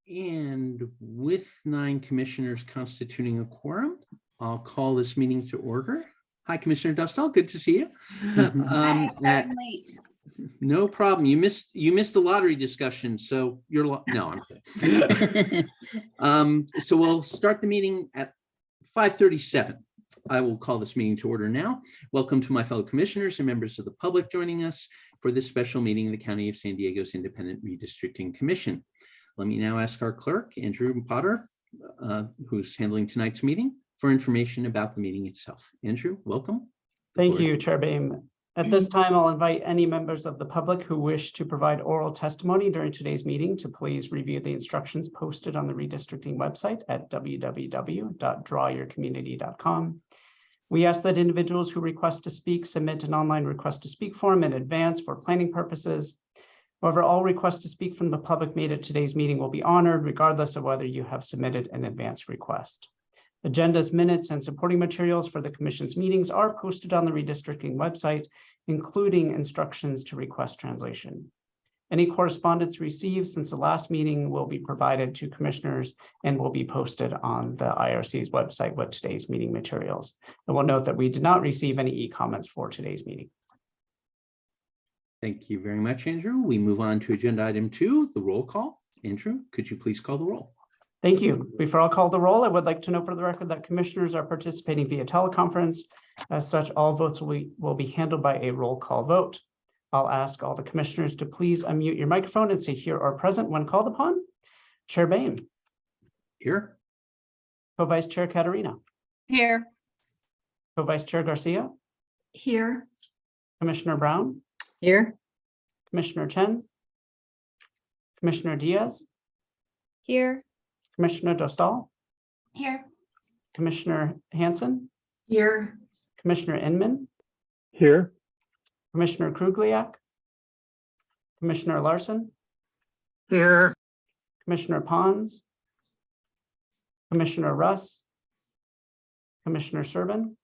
And with 9 commissioners constituting a quorum, I'll call this meeting to order. Hi, Commissioner Dustall. Good to see you. I'm late. No problem. You missed the lottery discussion, so no, I'm kidding. So we'll start the meeting at 5:37. I will call this meeting to order now. Welcome to my fellow commissioners and members of the public joining us for this special meeting of the County of San Diego's Independent Redistricting Commission. Let me now ask our clerk, Andrew Potter, who's handling tonight's meeting, for information about the meeting itself. Andrew, welcome. Thank you, Chair Boehm. At this time, I'll invite any members of the public who wish to provide oral testimony during today's meeting to please review the instructions posted on the redistricting website at www.drawyourcommunity.com. We ask that individuals who request to speak submit an online request to speak form in advance for planning purposes. However, all requests to speak from the public made at today's meeting will be honored regardless of whether you have submitted an advance request. Agendas, minutes, and supporting materials for the Commission's meetings are posted on the redistricting website, including instructions to request translation. Any correspondence received since the last meeting will be provided to commissioners and will be posted on the IRC's website with today's meeting materials. I will note that we did not receive any e-comments for today's meeting. Thank you very much, Andrew. We move on to agenda item 2, the roll call. Andrew, could you please call the roll? Thank you. Before I call the roll, I would like to note for the record that commissioners are participating via teleconference. As such, all votes will be handled by a roll call vote. I'll ask all the commissioners to please unmute your microphone and say here or present when called upon. Chair Boehm. Here. Co-Vice Chair Caterina. Here. Co-Vice Chair Garcia. Here. Commissioner Brown. Here. Commissioner Chen. Commissioner Diaz. Here. Commissioner Dostal. Here. Commissioner Hanson. Here. Commissioner Inman. Here. Commissioner Krugliak. Commissioner Larson. Here. Commissioner Pons. Commissioner Russ. Commissioner Serban.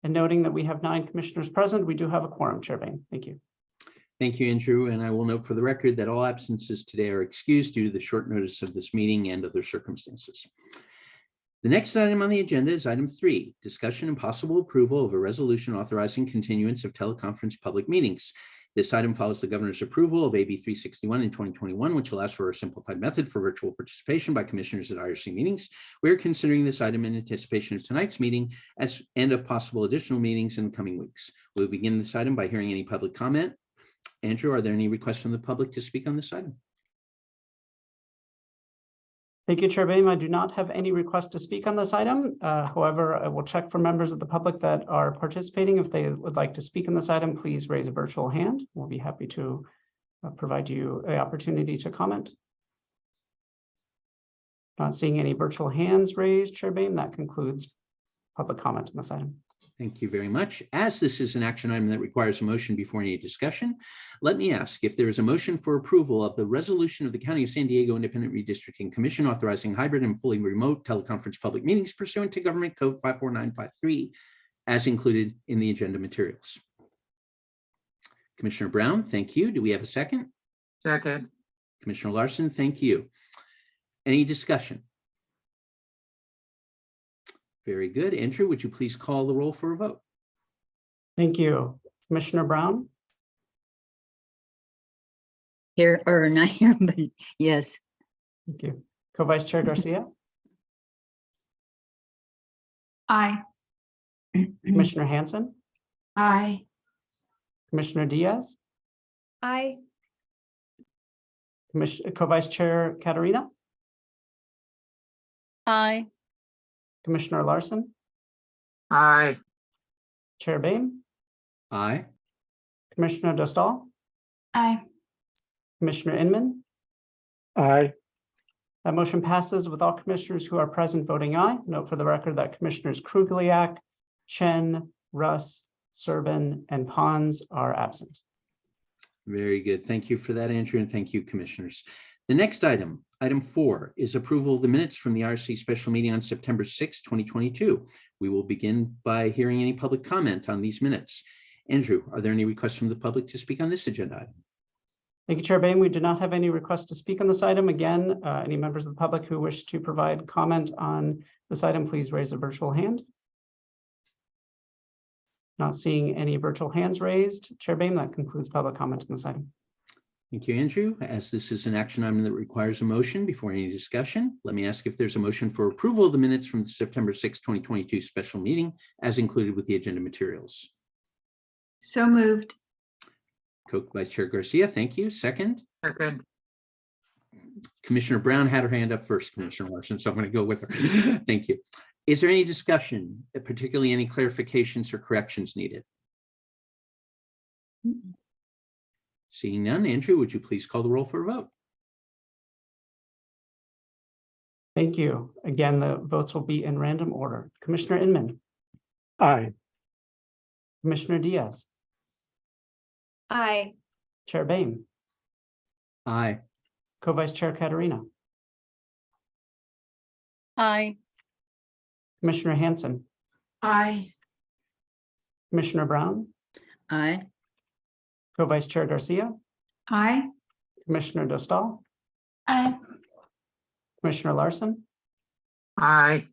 And noting that we have 9 commissioners present, we do have a quorum, Chair Boehm. Thank you. Thank you, Andrew. And I will note for the record that all absences today are excused due to the short notice of this meeting and other circumstances. The next item on the agenda is item 3, discussion and possible approval of a resolution authorizing continuance of teleconference public meetings. This item follows the governor's approval of AB 361 in 2021, which allows for a simplified method for virtual participation by commissioners at IRC meetings. We're considering this item in anticipation of tonight's meeting and of possible additional meetings in the coming weeks. We'll begin this item by hearing any public comment. Andrew, are there any requests from the public to speak on this item? Thank you, Chair Boehm. I do not have any requests to speak on this item. However, I will check for members of the public that are participating. If they would like to speak on this item, please raise a virtual hand. We'll be happy to provide you an opportunity to comment. Not seeing any virtual hands raised, Chair Boehm. That concludes public comment on this item. Thank you very much. As this is an action item that requires a motion before any discussion, let me ask if there is a motion for approval of the resolution of the County of San Diego Independent Redistricting Commission authorizing hybrid and fully remote teleconference public meetings pursuant to Government Code 54953 as included in the agenda materials. Commissioner Brown, thank you. Do we have a second? Second. Commissioner Larson, thank you. Any discussion? Very good. Andrew, would you please call the roll for a vote? Thank you. Commissioner Brown. Here or not here, but yes. Thank you. Co-Vice Chair Garcia. Aye. Commissioner Hanson. Aye. Commissioner Diaz. Aye. Co-Vice Chair Caterina. Aye. Commissioner Larson. Aye. Chair Boehm. Aye. Commissioner Dostal. Aye. Commissioner Inman. Aye. That motion passes with all commissioners who are present voting aye. Note for the record that Commissioners Krugliak, Chen, Russ, Serban, and Pons are absent. Very good. Thank you for that, Andrew, and thank you, commissioners. The next item, item 4, is approval of the minutes from the IRC special meeting on September 6, 2022. We will begin by hearing any public comment on these minutes. Andrew, are there any requests from the public to speak on this agenda item? Thank you, Chair Bain. We do not have any requests to speak on this item. Again, any members of the public who wish to provide comment on this item, please raise a virtual hand. Not seeing any virtual hands raised. Chair Bain, that concludes public comment on this item. Thank you, Andrew. As this is an action item that requires a motion before any discussion, let me ask if there's a motion for approval of the minutes from the September 6, 2022 special meeting as included with the agenda materials. So moved. Vice Chair Garcia, thank you. Second, second, Commissioner Brown had her hand up first, Commissioner Larson, so I'm going to go with her. Thank you. Is there any discussion, particularly any clarifications or corrections needed? Seeing none, Andrew, would you please call the roll for a vote? Thank you. Again, the votes will be in random order. Commissioner Inman, aye, Commissioner Diaz, Aye. Chair Bain, Aye. Co-Vice Chair Katerina, Aye. Commissioner Hanson, Aye. Commissioner Brown, Aye. Co-Vice Chair Garcia, Aye. Commissioner Dostal, Aye. Commissioner Larson. aye,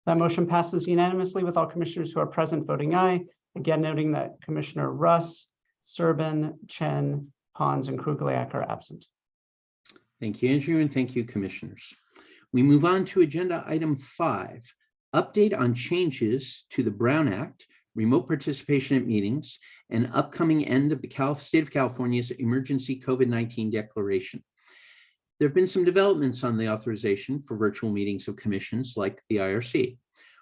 That motion passes unanimously with all commissioners who are present voting aye. Again, noting that Commissioner Russ, Serban, Chen, Pons, and Krugliak are absent. Thank you, Andrew, and thank you, commissioners. We move on to agenda item 5, update on changes to the Brown Act, remote participation at meetings, and upcoming end of the State of California's emergency COVID-19 declaration. There have been some developments on the authorization for virtual meetings of commissions like the IRC.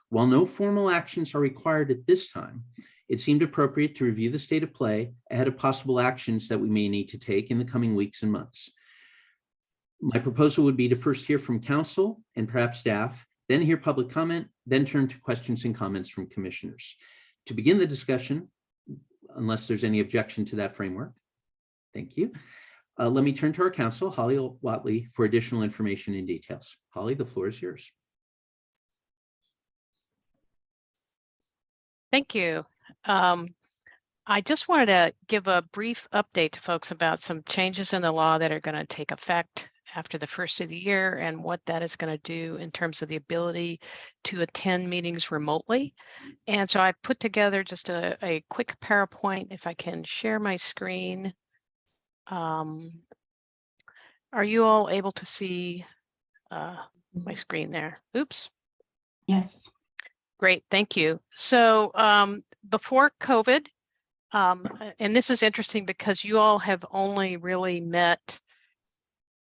While no formal actions are required at this time, it seemed appropriate to review the state of play ahead of possible actions that we may need to take in the coming weeks and months. My proposal would be to first hear from council and perhaps staff, then hear public comment, then turn to questions and comments from commissioners. To begin the discussion, unless there's any objection to that framework, thank you. Let me turn to our counsel, Holly Watley, for additional information and details. Holly, the floor is yours. Thank you. I just wanted to give a brief update to folks about some changes in the law that are going to take effect after the first of the year and what that is going to do in terms of the ability to attend meetings remotely. And so I put together just a quick PowerPoint, if I can share my screen. Are you all able to see my screen there? Oops. Yes. Great, thank you. So before COVID, and this is interesting because you all have only really met,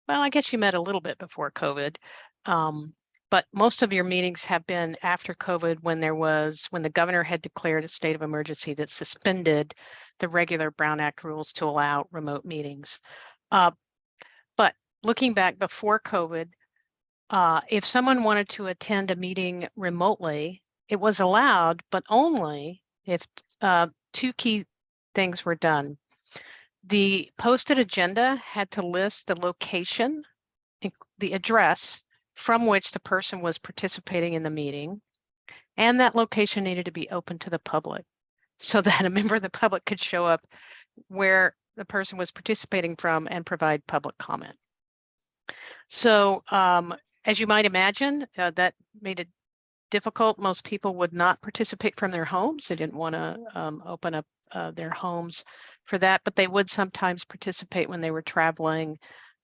well, I guess you met a little bit before COVID, but most of your meetings have been after COVID when the governor had declared a state of emergency that suspended the regular Brown Act rules to allow remote meetings. But looking back before COVID, if someone wanted to attend a meeting remotely, it was allowed, but only if two key things were done. The posted agenda had to list the location, the address from which the person was participating in the meeting, and that location needed to be open to the public so that a member of the public could show up where the person was participating from and provide public comment. So as you might imagine, that made it difficult. Most people would not participate from their homes. They didn't want to open up their homes for that, but they would sometimes participate when they were traveling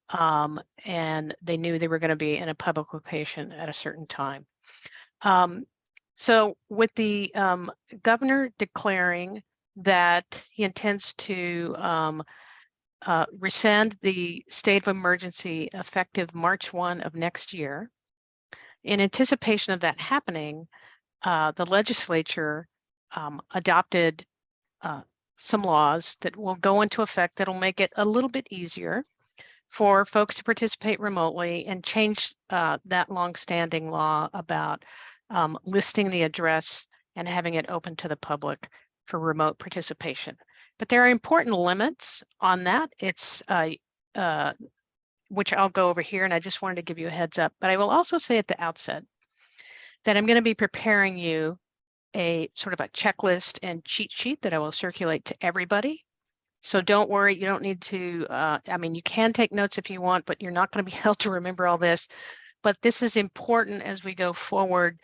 and they knew they were going to be in a public location at a certain time. So with the governor declaring that he intends to rescind the state of emergency effective March 1 of next year, in anticipation of that happening, the legislature adopted some laws that will go into effect that'll make it a little bit easier for folks to participate remotely and change that longstanding law about listing the address and having it open to the public for remote participation. But there are important limits on that. It's which I'll go over here, and I just wanted to give you a heads up. But I will also say at the outset that I'm going to be preparing you a sort of a checklist and cheat sheet that I will circulate to everybody So don't worry, you don't need to, I mean, you can take notes if you want, but you're not going to be able to remember all this. But this is important as we go forward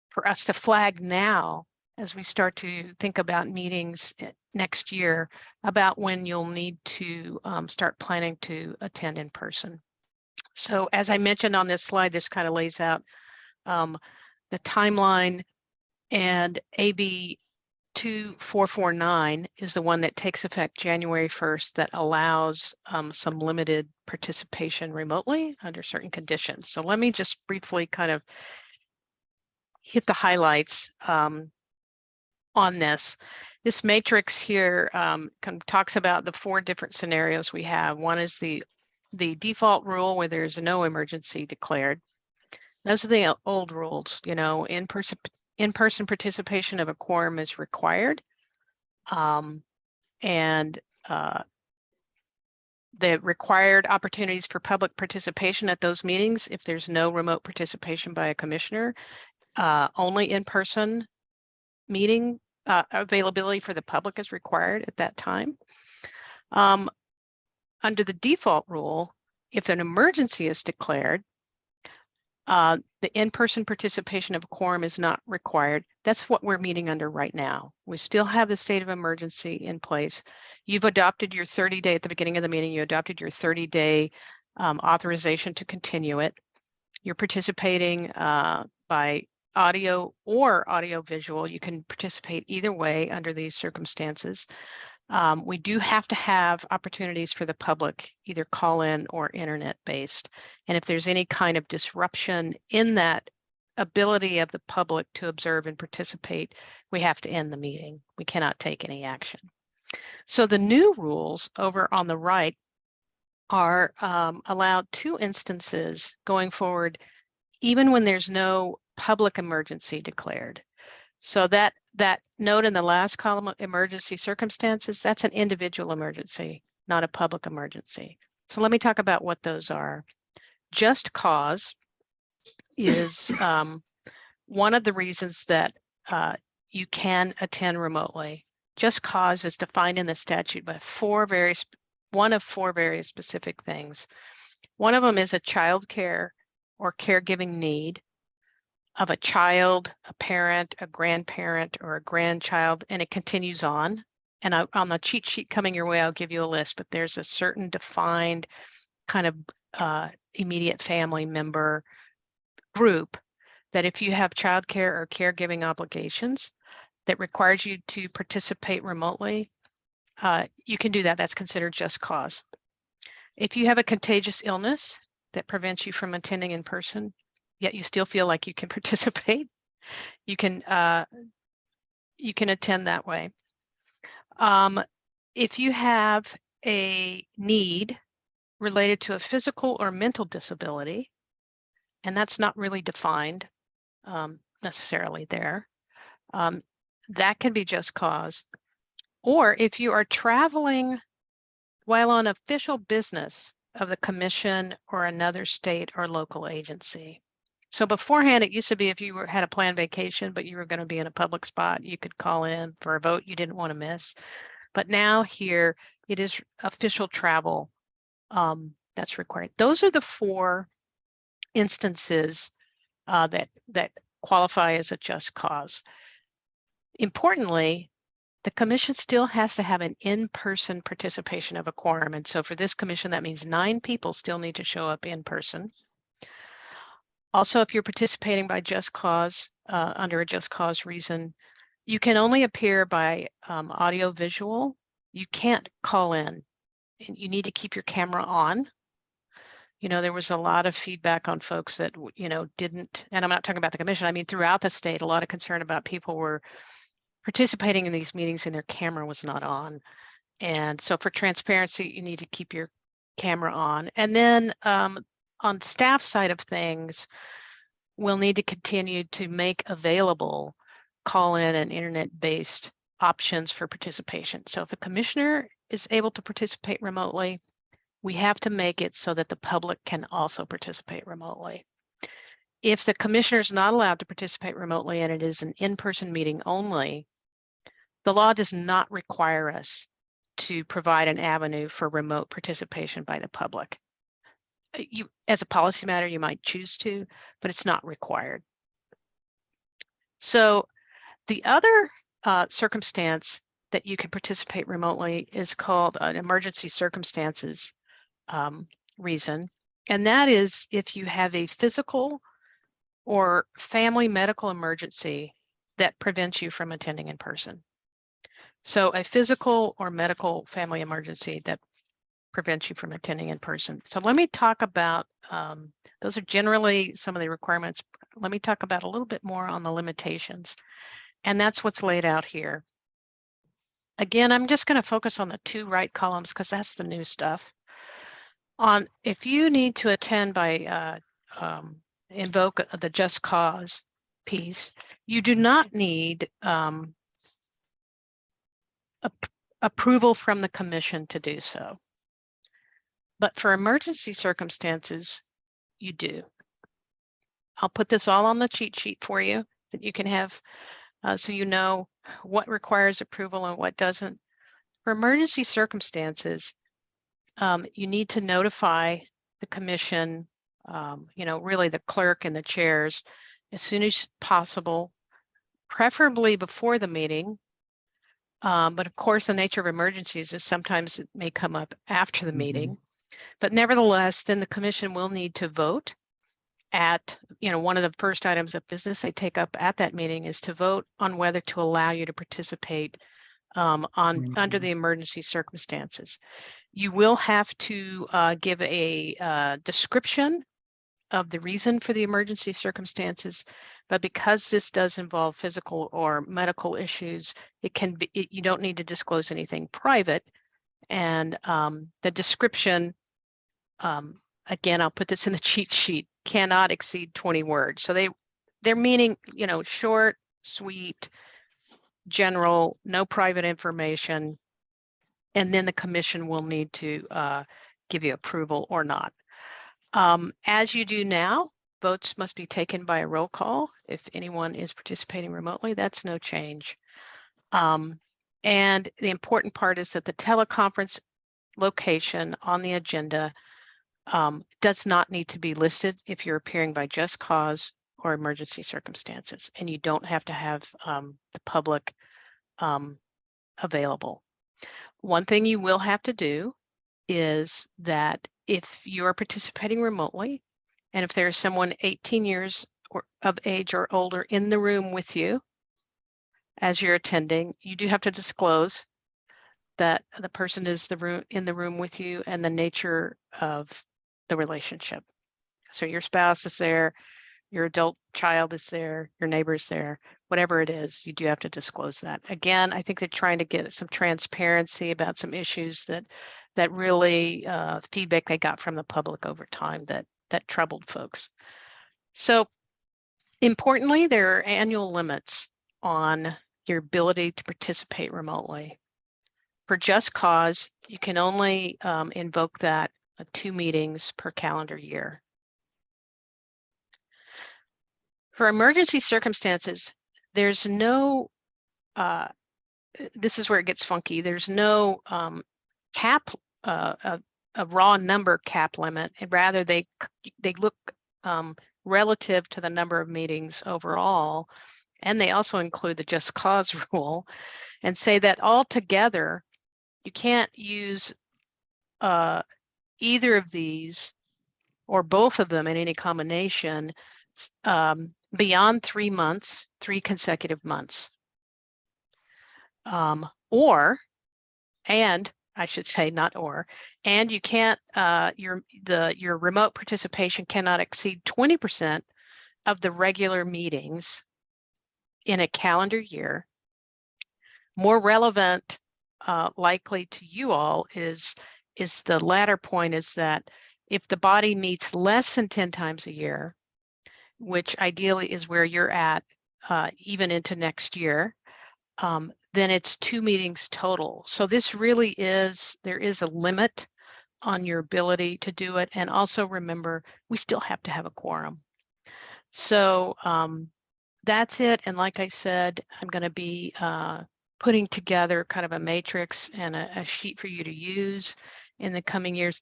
for us to flag now as we start to think about meetings next year about when you'll need to start planning to attend in person. So as I mentioned on this slide, this kind of lays out the timeline, and AB 2449 is the one that takes effect January 1st that allows some limited participation remotely under certain conditions. So let me just briefly kind of hit the highlights on this. This matrix here kind of talks about the 4 different scenarios we have. One is the default rule where there's no emergency declared. Those are the old rules, you know, in-person participation of a quorum is required. And the required opportunities for public participation at those meetings, if there's no remote participation by a commissioner, only in-person meeting availability for the public is required at that time. Under the default rule, if an emergency is declared, the in-person participation of a quorum is not required. That's what we're meeting under right now. We still have the state of emergency in place. You've adopted your 30-day, at the beginning of the meeting, you adopted your 30-day authorization to continue it. You're participating by audio or audio visual. You can participate either way under these circumstances. We do have to have opportunities for the public, either call in or internet based. And if there's any kind of disruption in that ability of the public to observe and participate, we have to end the meeting. We cannot take any action. So the new rules over on the right are allowed 2 instances going forward, even when there's no public emergency declared. So that note in the last column, emergency circumstances, that's an individual emergency, not a public emergency. So let me talk about what those are. Just cause is one of the reasons that you can attend remotely. Just cause is defined in the statute by one of four very specific things. One of them is a child care or caregiving need of a child, a parent, a grandparent, or a grandchild, and it continues on. And on the cheat sheet coming your way, I'll give you a list, but there's a certain defined kind of immediate family member group that if you have childcare or caregiving obligations that requires you to participate remotely, you can do that. That's considered just cause. If you have a contagious illness that prevents you from attending in person, yet you still feel like you can participate, you can attend that way. If you have a need related to a physical or mental disability, and that's not really defined necessarily there, that can be just cause. Or if you are traveling while on official business of the commission or another state or local agency. So beforehand, it used to be if you had a planned vacation, but you were going to be in a public spot, you could call in for a vote you didn't want to miss. But now here, it is official travel that's required. Those are the 4 instances that qualify as a just cause. Importantly, the commission still has to have an in-person participation of a quorum. And so for this commission, that means 9 people still need to show up in person. Also, if you're participating by just cause, under a just cause reason, you can only appear by audio visual. You can't call in. And you need to keep your camera on. You know, there was a lot of feedback on folks that, you know, didn't, and I'm not talking about the commission, I mean, throughout the state, a lot of concern about people were participating in these meetings and their camera was not on. And so for transparency, you need to keep your camera on. And then on staff side of things, we'll need to continue to make available call-in and internet-based options for participation. So if a commissioner is able to participate remotely, we have to make it so that the public can also participate remotely. If the commissioner is not allowed to participate remotely and it is an in-person meeting only, the law does not require us to provide an avenue for remote participation by the public. You, as a policy matter, you might choose to, but it's not required. So the other circumstance that you can participate remotely is called an emergency circumstances reason. And that is if you have a physical or family medical emergency that prevents you from attending in person. So a physical or medical family emergency that prevents you from attending in person. So let me talk about, those are generally some of the requirements. Let me talk about a little bit more on the limitations. And that's what's laid out here. Again, I'm just going to focus on the 2 right columns because that's the new stuff. On if you need to attend by invoke the just cause piece, you do not need approval from the commission to do so. But for emergency circumstances, you do. I'll put this all on the cheat sheet for you that you can have so you know what requires approval and what doesn't. For emergency circumstances, you need to notify the commission, really the clerk and the chairs as soon as possible, preferably before the meeting. But of course, the nature of emergencies is sometimes it may come up after the meeting. But nevertheless, then the commission will need to vote at, one of the first items of business they take up at that meeting is to vote on whether to allow you to participate under the emergency circumstances. You will have to give a description of the reason for the emergency circumstances, but because this does involve physical or medical issues, it can be, you don't need to disclose anything private. And the description, again, I'll put this in the cheat sheet, cannot exceed 20 words. So they're meaning, short, sweet, general, no private information, and then the commission will need to give you approval or not. As you do now, votes must be taken by a roll call. If anyone is participating remotely, that's no change. And the important part is that the teleconference location on the agenda does not need to be listed if you're appearing by just cause or emergency circumstances, and you don't have to have the public available. One thing you will have to do is that if you are participating remotely, and if there's someone 18 years of age or older in the room with you as you're attending, you do have to disclose that the person is in the room with you and the nature of the relationship. So your spouse is there, your adult child is there, your neighbor's there, whatever it is, you do have to disclose that. Again, I think they're trying to get some transparency about some issues that really feedback they got from the public over time that troubled folks. So importantly, there are annual limits on your ability to participate remotely. For just cause, you can only invoke that 2 meetings per calendar year. For emergency circumstances, there's no, this is where it gets funky. There's no cap, a raw number cap limit, and rather they look relative to the number of meetings overall. And they also include the just cause rule and say that altogether, you can't use either of these or both of them in any combination beyond 3 months, 3 consecutive months. And I should say not or, and you can't, your remote participation cannot exceed 20% of the regular meetings in a calendar year. More relevant, likely to you all is the latter point, is that if the body meets less than 10 times a year, which ideally is where you're at even into next year, then it's 2 meetings total. So this really is, there is a limit on your ability to do it. And also remember, we still have to have a quorum. So that's it. And like I said, I'm going to be putting together kind of a matrix and a sheet for you to use in the coming years,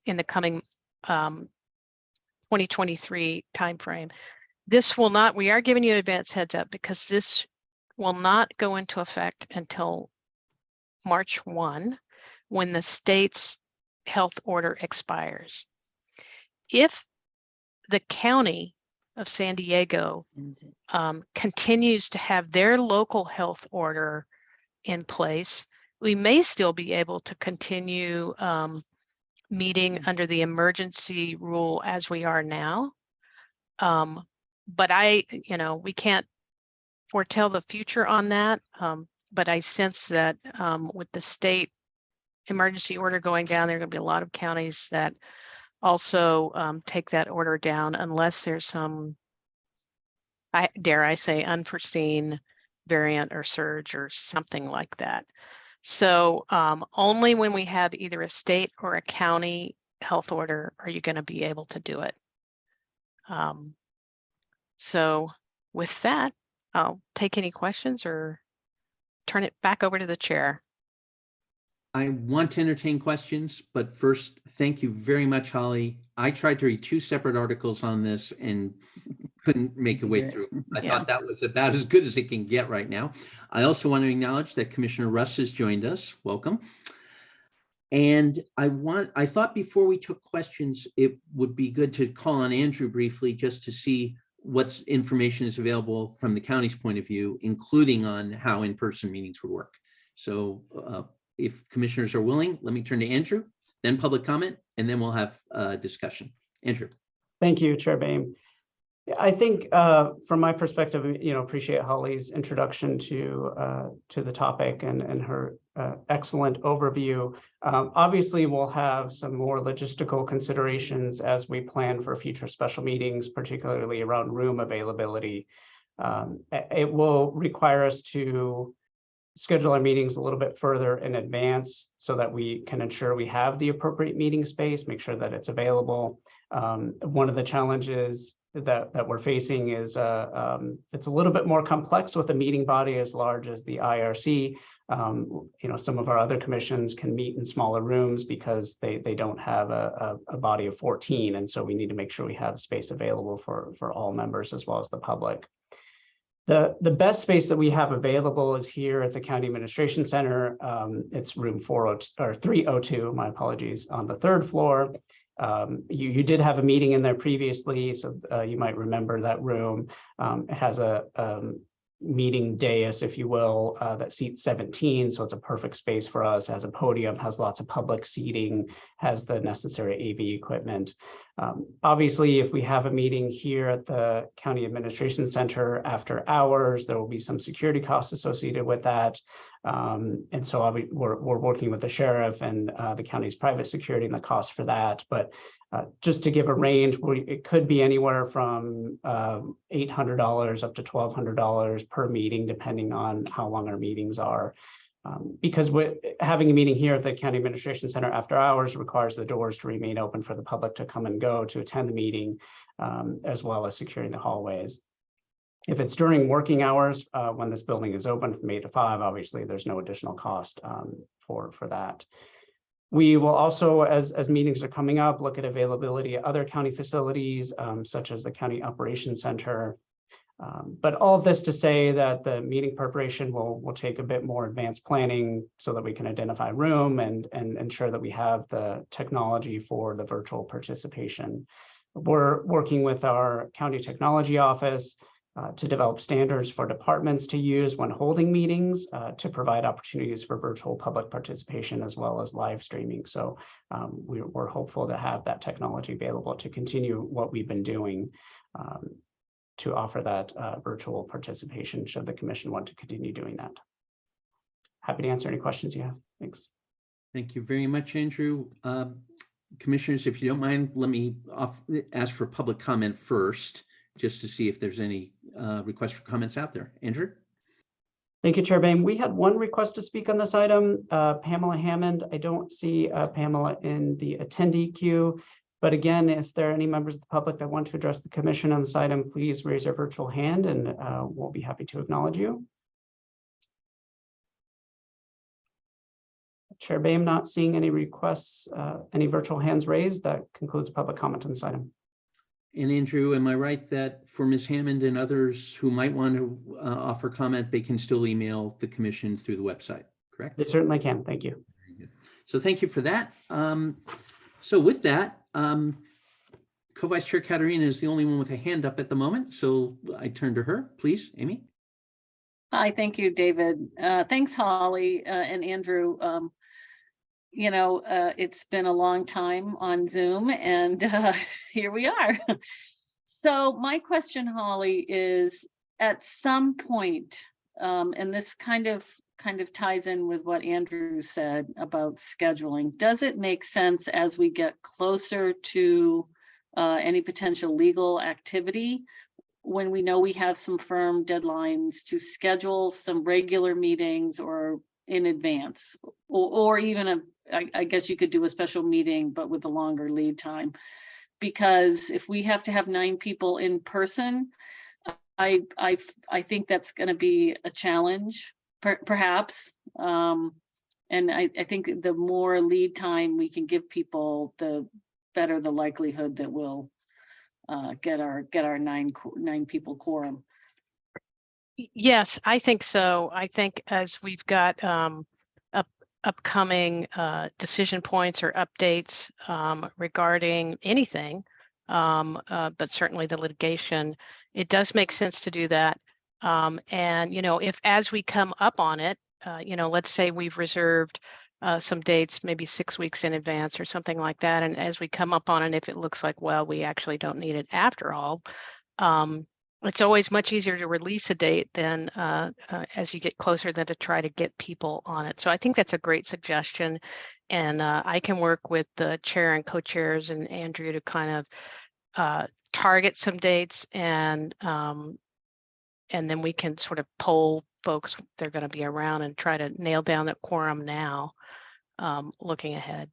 in the coming 2023 timeframe. This will not, we are giving you advance heads up because this will not go into effect until March 1, when the state's health order expires. If the county of San Diego continues to have their local health order in place, we may still be able to continue meeting under the emergency rule as we are now. But we can't foretell the future on that. But I sense that with the state emergency order going down, there are going to be a lot of counties that also take that order down unless there's some, dare I say, unforeseen variant or surge or something like that. So only when we have either a state or a county health order are you going to be able to do it. So with that, I'll take any questions or turn it back over to the chair. I want to entertain questions, but first, thank you very much, Holly. I tried to read 2 separate articles on this and couldn't make a way through. I thought that was about as good as it can get right now. I also want to acknowledge that Commissioner Russ has joined us. Welcome. And I thought before we took questions, it would be good to call on Andrew briefly just to see what information is available from the county's point of view, including on how in-person meetings would work. So if commissioners are willing, let me turn to Andrew, then public comment, and then we'll have a discussion. Andrew. Thank you, Chair Boehm. I think from my perspective, appreciate Holly's introduction to the topic and her excellent overview. Obviously, we'll have some more logistical considerations as we plan for future special meetings, particularly around room availability. It will require us to schedule our meetings a little bit further in advance so that we can ensure we have the appropriate meeting space, make sure that it's available. One of the challenges that we're facing is it's a little bit more complex with a meeting body as large as the IRC. Some of our other commissions can meet in smaller rooms because they don't have a body of 14. And so we need to make sure we have space available for all members as well as the public. The best space that we have available is here at the County Administration Center. It's room 302, my apologies, on the 3rd floor. You did have a meeting in there previously, so you might remember that room. It has a meeting dais, if you will, that seats 17, so it's a perfect space for us. It has a podium, has lots of public seating, has the necessary AV equipment. Obviously, if we have a meeting here at the County Administration Center after hours, there will be some security costs associated with that. And so we're working with the sheriff and the county's private security and the cost for that. But just to give a range, it could be anywhere from $800 up to $1,200 per meeting, depending on how long our meetings are. Because having a meeting here at the County Administration Center after hours requires the doors to remain open for the public to come and go to attend the meeting, as well as securing the hallways. If it's during working hours, when this building is open from 8 to 5, obviously there's no additional cost for that. We will also, as meetings are coming up, look at availability at other county facilities, such as the County Operations Center. But all of this to say that the meeting preparation will take a bit more advanced planning so that we can identify room and ensure that we have the technology for the virtual participation. We're working with our county technology office to develop standards for departments to use when holding meetings to provide opportunities for virtual public participation as well as live streaming. So we're hopeful to have that technology available to continue what we've been doing to offer that virtual participation should the commission want to continue doing that. Happy to answer any questions you have. Thanks. Thank you very much, Andrew. Commissioners, if you don't mind, let me ask for public comment first, just to see if there's any requests for comments out there. Andrew? Thank you, Chair Boehm. We had one request to speak on this item, Pamela Hammond. I don't see Pamela in the attendee queue. But again, if there are any members of the public that want to address the commission on this item, please raise your virtual hand and we'll be happy to acknowledge you. Chair Boehm not seeing any requests, any virtual hands raised. That concludes public comment on this item. And Andrew, am I right that for Ms. Hammond and others who might want to offer comment, they can still email the commission through the website, correct? They certainly can. Thank you. Very good. So thank you for that. So with that, Co-Vice Chair Katerina is the only one with a hand up at the moment. So I turn to her, please, Amy. Hi, thank you, David. Thanks, Holly and Andrew. It's been a long time on Zoom, and here we are. So my question, Holly, is at some point, and this kind of ties in with what Andrew said about scheduling. Does it make sense as we get closer to any potential legal activity, when we know we have some firm deadlines, to schedule some regular meetings or in advance, or even I guess you could do a special meeting, but with a longer lead time? Because if we have to have 9 people in person, I think that's going to be a challenge, perhaps. And I think the more lead time we can give people, the better the likelihood that we'll get our 9 people quorum. Yes, I think so. I think as we've got upcoming decision points or updates regarding anything, but certainly the litigation, it does make sense to do that. And, if as we come up on it, let's say we've reserved some dates, maybe 6 weeks in advance or something like that. And as we come up on it, if it looks like, well, we actually don't need it after all, it's always much easier to release a date than as you get closer than to try to get people on it. So I think that's a great suggestion. And I can work with the chair and co-chairs and Andrew to kind of target some dates, and then we can sort of poll folks they're going to be around and try to nail down that quorum now, looking ahead.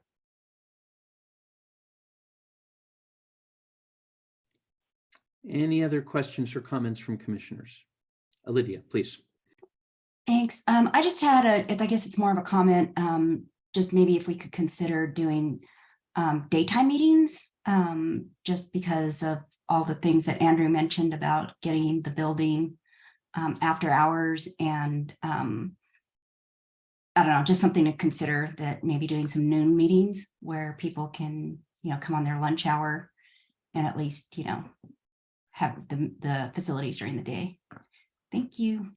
Any other questions or comments from commissioners? Lydia, please. Thanks. I just had I guess it's more of a comment, just maybe if we could consider doing daytime meetings, just because of all the things that Andrew mentioned about getting the building after hours, and I don't know, just something to consider, that maybe doing some noon meetings where people can, come on their lunch hour and at least, have the facilities during the day. Thank you.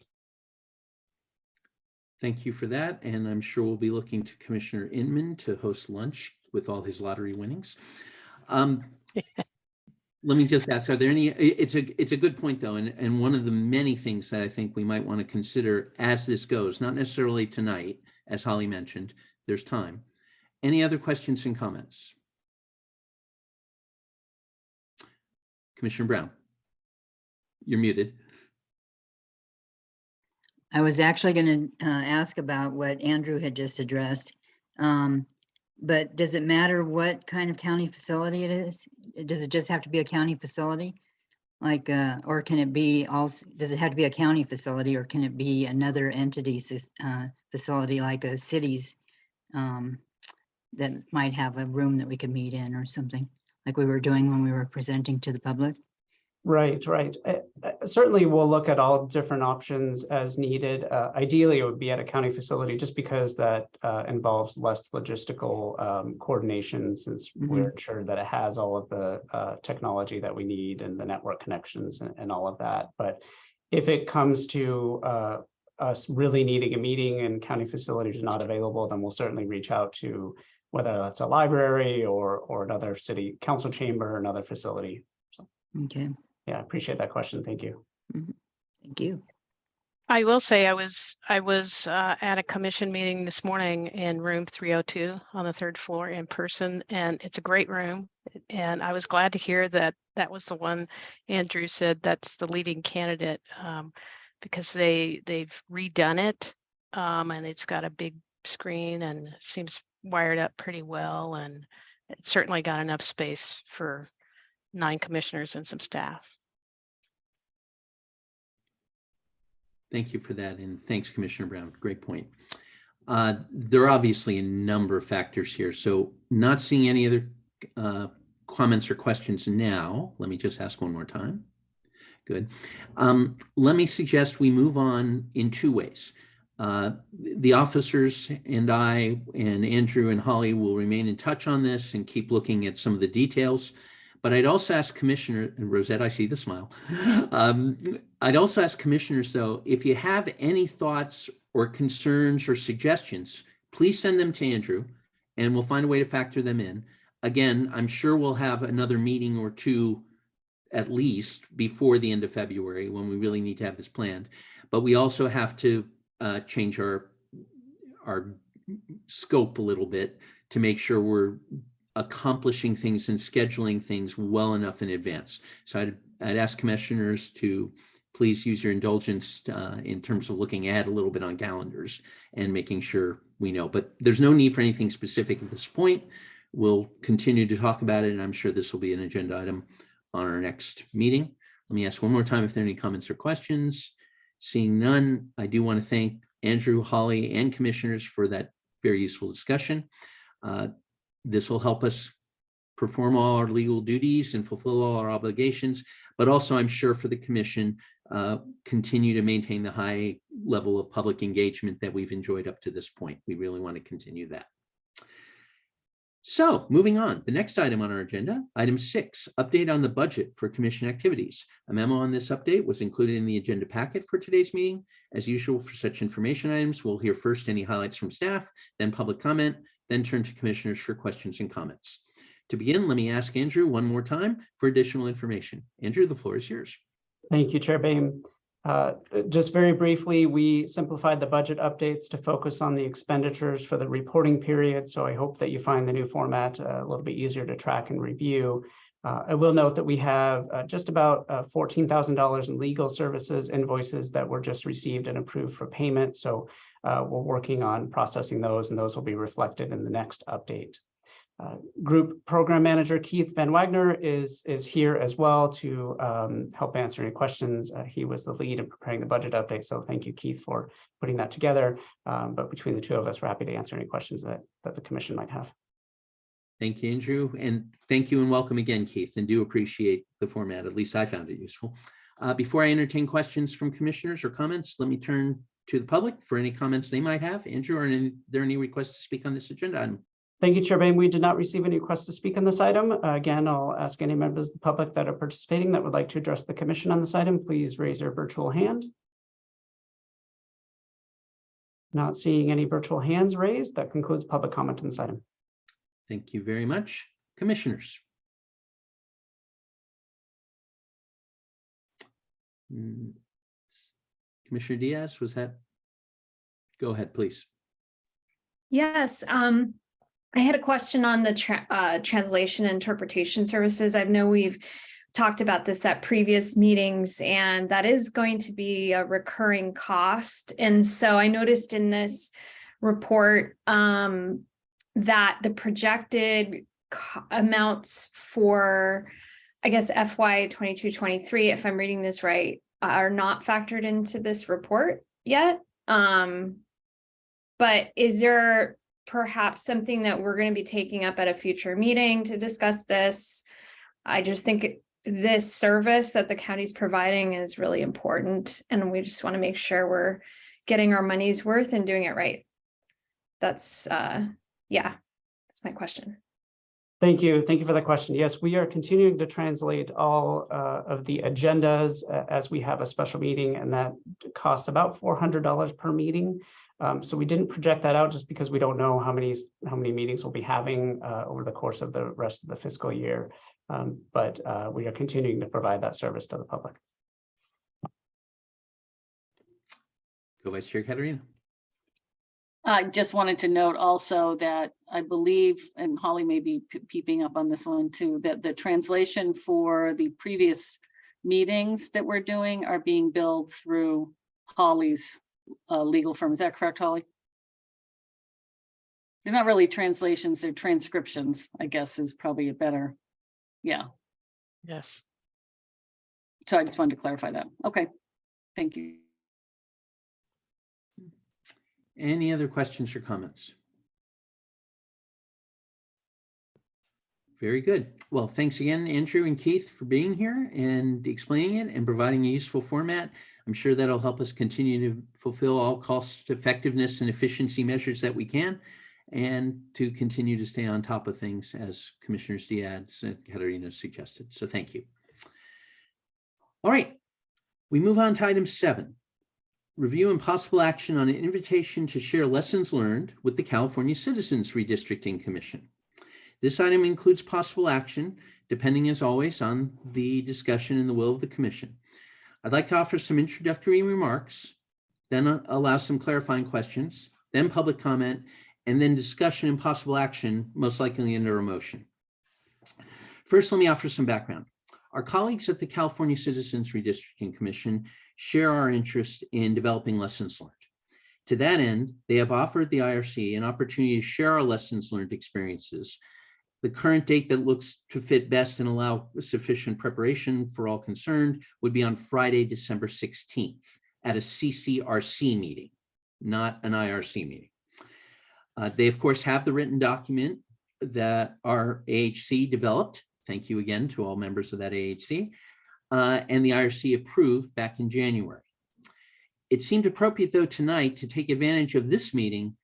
Thank you for that. And I'm sure we'll be looking to Commissioner Inman to host lunch with all his lottery winnings. Let me just ask, are there any, it's a good point though. And one of the many things that I think we might want to consider as this goes, not necessarily tonight, as Holly mentioned, there's time. Any other questions and comments? Commissioner Brown, you're muted. I was actually going to ask about what Andrew had just addressed. But does it matter what kind of county facility it is? Does it just have to be a county facility? Like, or can it be also, does it have to be a county facility, or can it be another entity's facility, like a city's that might have a room that we could meet in or something, like we were doing when we were presenting to the public? Right. Certainly, we'll look at all different options as needed. Ideally, it would be at a county facility, just because that involves less logistical coordination, since we're ensured that it has all of the technology that we need and the network connections and all of that. But if it comes to us really needing a meeting and county facilities are not available, then we'll certainly reach out to whether that's a library or another city council chamber, another facility. So, okay. Yeah, I appreciate that question. Thank you. Thank you. I will say I was at a commission meeting this morning in room 302 on the 3rd floor in person, and it's a great room. And I was glad to hear that that was the one Andrew said that's the leading candidate, because they've redone it, and it's got a big screen and seems wired up pretty well, and it's certainly got enough space for 9 commissioners and some staff. Thank you for that. And thanks, Commissioner Brown. Great point. There are obviously a number of factors here. So not seeing any other comments or questions now. Let me just ask one more time. Good. Let me suggest we move on in two ways. The officers and I and Andrew and Holly will remain in touch on this and keep looking at some of the details. But I'd also ask Commissioner, and Rosette, I see the smile. I'd also ask commissioners, though, if you have any thoughts or concerns or suggestions, please send them to Andrew and we'll find a way to factor them in. Again, I'm sure we'll have another meeting or two at least before the end of February when we really need to have this planned. But we also have to change our scope a little bit to make sure we're accomplishing things and scheduling things well enough in advance. So I'd ask commissioners to please use your indulgence in terms of looking ahead a little bit on calendars and making sure we know. But there's no need for anything specific at this point. We'll continue to talk about it, and I'm sure this will be an agenda item on our next meeting. Let me ask one more time if there are any comments or questions. Seeing none, I do want to thank Andrew, Holly, and commissioners for that very useful discussion. This will help us perform all our legal duties and fulfill all our obligations, but also I'm sure for the commission, continue to maintain the high level of public engagement that we've enjoyed up to this point. We really want to continue that. So moving on, the next item on our agenda, item 6, update on the budget for commission activities. A memo on this update was included in the agenda packet for today's meeting. As usual for such information items, we'll hear first any highlights from staff, then public comment, then turn to commissioners for questions and comments. To begin, let me ask Andrew one more time for additional information. Andrew, the floor is yours. Thank you, Chair Boehm. Just very briefly, we simplified the budget updates to focus on the expenditures for the reporting period. So I hope that you find the new format a little bit easier to track and review. I will note that we have just about $14,000 in legal services invoices that were just received and approved for payment. So we're working on processing those, and those will be reflected in the next update. Group Program Manager Keith Van Wagner is here as well to help answer any questions. He was the lead in preparing the budget update, so thank you, Keith, for putting that together. But between the two of us, we're happy to answer any questions that the commission might have. Thank you, Andrew, and thank you and welcome again, Keith, and do appreciate the format. At least I found it useful. Before I entertain questions from commissioners or comments, let me turn to the public for any comments they might have. Andrew, are there any requests to speak on this agenda item? Thank you, Chair Boehm. We did not receive any requests to speak on this item. Again, I'll ask any members of the public that are participating that would like to address the commission on this item, please raise your virtual hand. Not seeing any virtual hands raised. That concludes public comment on this item. Thank you very much. Commissioners. Commissioner Diaz, was that? Go ahead, please. Yes, I had a question on the translation and interpretation services. I know we've talked about this at previous meetings, and that is going to be a recurring cost. And so I noticed in this report that the projected amounts for, I guess, FY 22-23, if I'm reading this right, are not factored into this report yet. But is there perhaps something that we're going to be taking up at a future meeting to discuss this? I just think this service that the county's providing is really important, and we just want to make sure we're getting our money's worth and doing it right. That's that's my question. Thank you. Thank you for the question. Yes, we are continuing to translate all of the agendas as we have a special meeting, and that costs about $400 per meeting. So we didn't project that out just because we don't know how many meetings we'll be having over the course of the rest of the fiscal year. But we are continuing to provide that service to the public. Go Vice Chair Katerina. I just wanted to note also that I believe, and Holly may be peeping up on this one too, that the translation for the previous meetings that we're doing are being billed through Holly's legal firm. Is that correct, Holly? They're not really translations, they're transcriptions, I guess is probably a better, yeah. Yes. So I just wanted to clarify that. Okay, thank you. Any other questions or comments? Very good. Well, thanks again, Andrew and Keith, for being here and explaining it and providing a useful format. I'm sure that'll help us continue to fulfill all cost effectiveness and efficiency measures that we can, and to continue to stay on top of things as Commissioners Diaz and Katarina suggested. So thank you. All right, we move on to item 7. Review and possible action on an invitation to share lessons learned with the California Citizens Redistricting Commission. This item includes possible action, depending as always on the discussion and the will of the commission. I'd like to offer some introductory remarks, then allow some clarifying questions, then public comment, and then discussion and possible action, most likely under a motion. First, let me offer some background. Our colleagues at the California Citizens Redistricting Commission share our interest in developing lessons learned. To that end, they have offered the IRC an opportunity to share our lessons learned experiences. The current date that looks to fit best and allow sufficient preparation for all concerned would be on Friday, December 16th at a CCRC meeting, not an IRC meeting. They, of course, have the written document that our AHC developed. Thank you again to all members of that AHC, and the IRC approved back in January. It seemed appropriate, though, tonight to take advantage of this meeting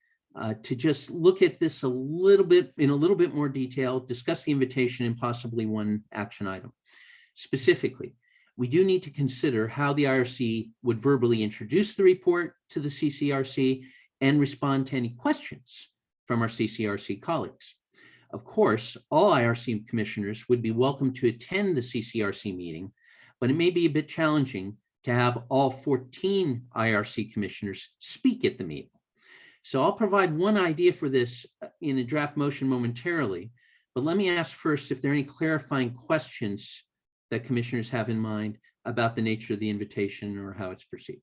to just look at this in a little bit more detail, discuss the invitation and possibly one action item. Specifically, we do need to consider how the IRC would verbally introduce the report to the CCRC and respond to any questions from our CCRC colleagues. Of course, all IRC commissioners would be welcome to attend the CCRC meeting, but it may be a bit challenging to have all 14 IRC commissioners speak at the meeting. So I'll provide one idea for this in a draft motion momentarily, but let me ask first if there are any clarifying questions that commissioners have in mind about the nature of the invitation or how it's perceived.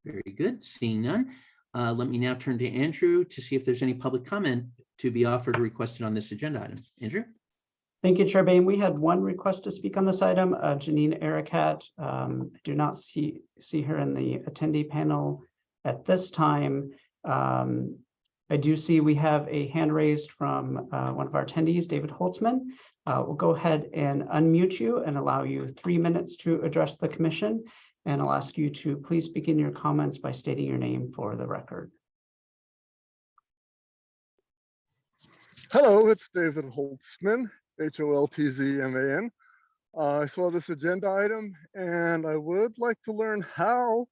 Very good, seeing none. Let me now turn to Andrew to see if there's any public comment to be offered or requested on this agenda item. Andrew? Thank you, Chair Bain. We had one request to speak on this item, Janine Ericat. I do not see her in the attendee panel at this time. I do see we have a hand raised from one of our attendees, David Holtzman. We'll go ahead and unmute you and allow you 3 minutes to address the commission. And I'll ask you to please begin your comments by stating your name for the record. Hello, it's David Holtzman, Holtzman. I saw this agenda item and I would like to learn how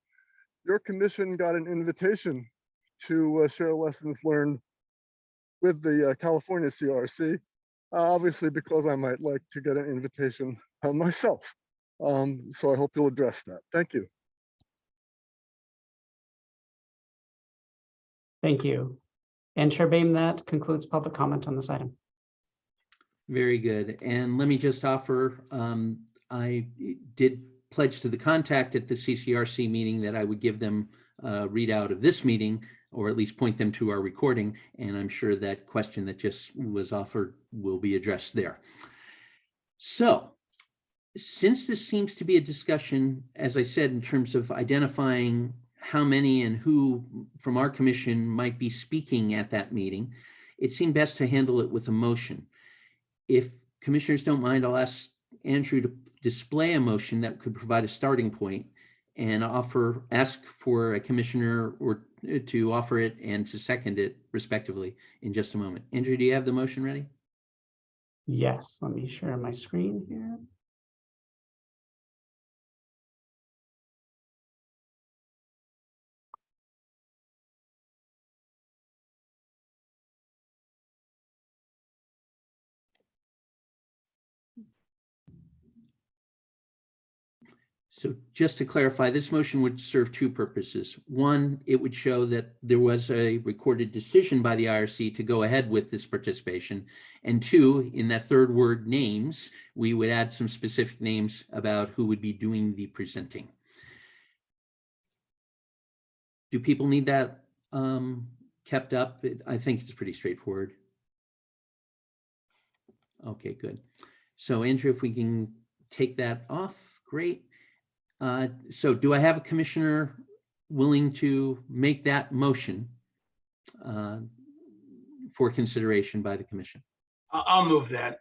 your commission got an invitation to share lessons learned with the California CRC, obviously because I might like to get an invitation myself. So I hope you'll address that. Thank you. Thank you. And Chair Bain, that concludes public comment on this item. Very good. And let me just offer, I did pledge to the contact at the CCRC meeting that I would give them a readout of this meeting, or at least point them to our recording. And I'm sure that question that just was offered will be addressed there. So since this seems to be a discussion, as I said, in terms of identifying how many and who from our commission might be speaking at that meeting, it seemed best to handle it with a motion. If commissioners don't mind, I'll ask Andrew to display a motion that could provide a starting point and ask for a commissioner or to offer it and to second it respectively in just a moment. Andrew, do you have the motion ready? Yes, let me share my screen here. So just to clarify, this motion would serve two purposes. One, it would show that there was a recorded decision by the IRC to go ahead with this participation. And two, in that third word, names, we would add some specific names about who would be doing the presenting. Do people need that kept up? I think it's pretty straightforward. Okay, good. So Andrew, if we can take that off, great. So do I have a commissioner willing to make that motion for consideration by the commission? I'll move that.